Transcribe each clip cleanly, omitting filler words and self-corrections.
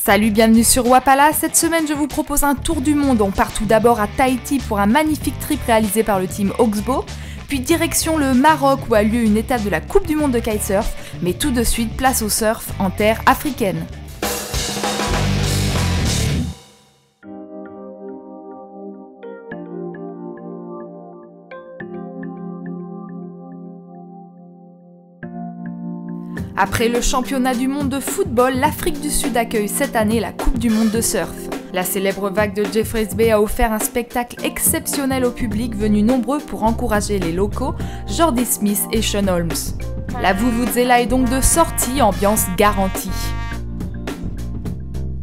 Salut, bienvenue sur Wapala. Cette semaine, je vous propose un tour du monde. On part tout d'abord à Tahiti pour un magnifique trip réalisé par le team Oxbow, puis direction le Maroc où a lieu une étape de la Coupe du monde de kitesurf, mais tout de suite, place au surf en terre africaine. Après le championnat du monde de football, l'Afrique du Sud accueille cette année la Coupe du monde de surf. La célèbre vague de Jeffreys Bay a offert un spectacle exceptionnel au public venu nombreux pour encourager les locaux, Jordy Smith et Sean Holmes. La Vuvuzela est donc de sortie, ambiance garantie.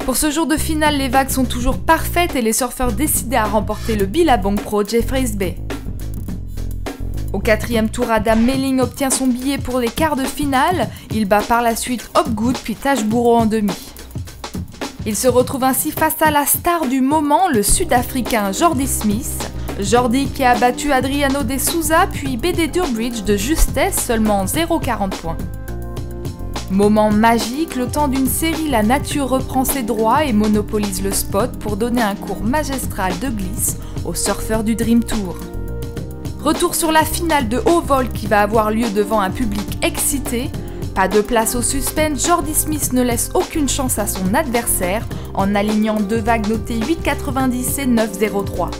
Pour ce jour de finale, les vagues sont toujours parfaites et les surfeurs décidés à remporter le Billabong Pro Jeffreys Bay. Au quatrième tour, Adam Melling obtient son billet pour les quarts de finale. Il bat par la suite Hopgood puis Tajburo en demi. Il se retrouve ainsi face à la star du moment, le Sud-Africain Jordy Smith. Jordy qui a battu Adriano De Souza puis BD Durbridge de justesse, seulement 0,40 points. Moment magique, le temps d'une série, la nature reprend ses droits et monopolise le spot pour donner un cours magistral de glisse aux surfeurs du Dream Tour. Retour sur la finale de haut vol qui va avoir lieu devant un public excité. Pas de place au suspense, Jordy Smith ne laisse aucune chance à son adversaire en alignant deux vagues notées 8,90 et 9,03.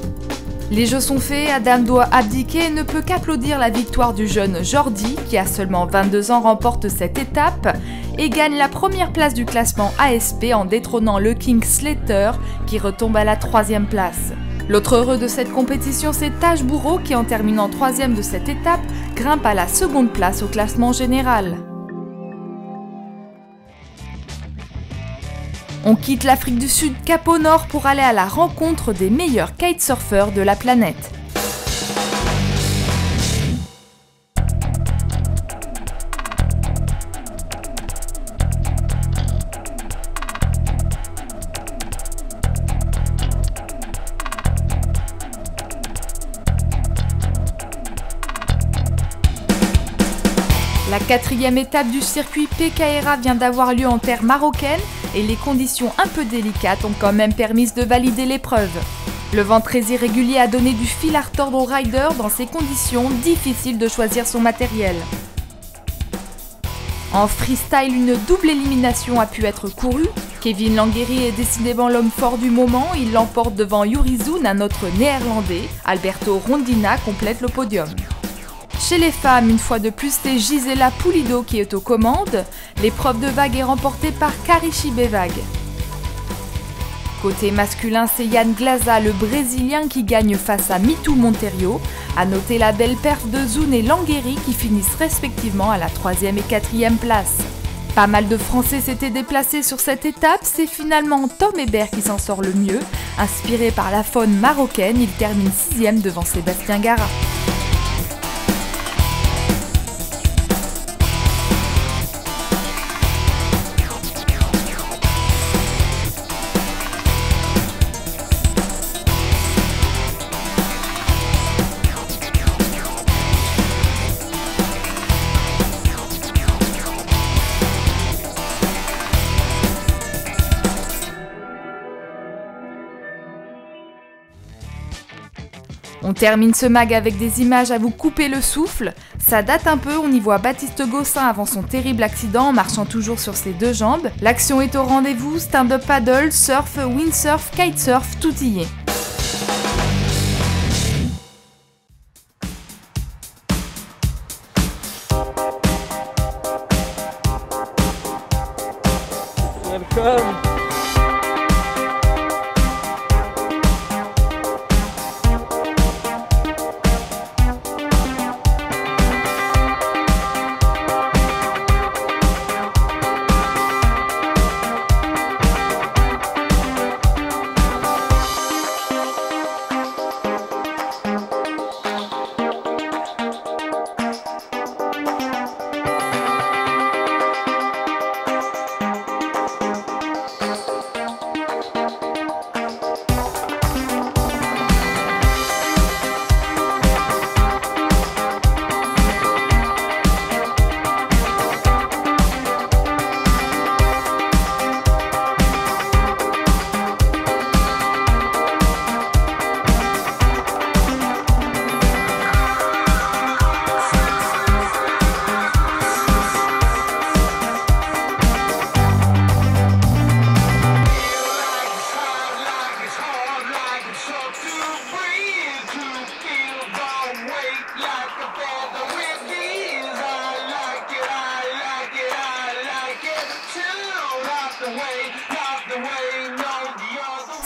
Les jeux sont faits, Adam doit abdiquer et ne peut qu'applaudir la victoire du jeune Jordy qui à seulement 22 ans remporte cette étape et gagne la première place du classement ASP en détrônant le King Slater qui retombe à la 3e place. L'autre heureux de cette compétition, c'est Tajburo qui, en terminant 3e de cette étape, grimpe à la 2e place au classement général. On quitte l'Afrique du Sud cap au nord pour aller à la rencontre des meilleurs kitesurfers de la planète. La 4e étape du circuit Pekaera vient d'avoir lieu en terre marocaine et les conditions un peu délicates ont quand même permis de valider l'épreuve. Le vent très irrégulier a donné du fil à retordre aux riders, dans ces conditions, difficile de choisir son matériel. En freestyle, une double élimination a pu être courue. Kevin Langueri est décidément l'homme fort du moment, il l'emporte devant Yuri Zoon, un autre néerlandais. Alberto Rondina complète le podium. Chez les femmes, une fois de plus, c'est Gisela Pulido qui est aux commandes. L'épreuve de vague est remportée par Karishi Bevag. Côté masculin, c'est Yann Glaza, le Brésilien, qui gagne face à Mitu Monteiro. À noter la belle perf de Zoon et Langueri qui finissent respectivement à la 3e et 4e place. Pas mal de Français s'étaient déplacés sur cette étape, c'est finalement Tom Hébert qui s'en sort le mieux. Inspiré par la faune marocaine, il termine 6e devant Sébastien Gara. On termine ce mag avec des images à vous couper le souffle. Ça date un peu, on y voit Baptiste Gossin avant son terrible accident en marchant toujours sur ses deux jambes. L'action est au rendez-vous, stand-up paddle, surf, windsurf, kitesurf, tout y est. Welcome.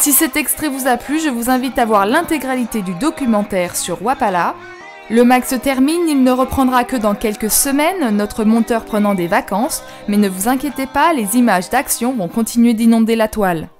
Si cet extrait vous a plu, je vous invite à voir l'intégralité du documentaire sur Wapala. Le mag se termine, il ne reprendra que dans quelques semaines, notre monteur prenant des vacances, mais ne vous inquiétez pas, les images d'action vont continuer d'inonder la toile.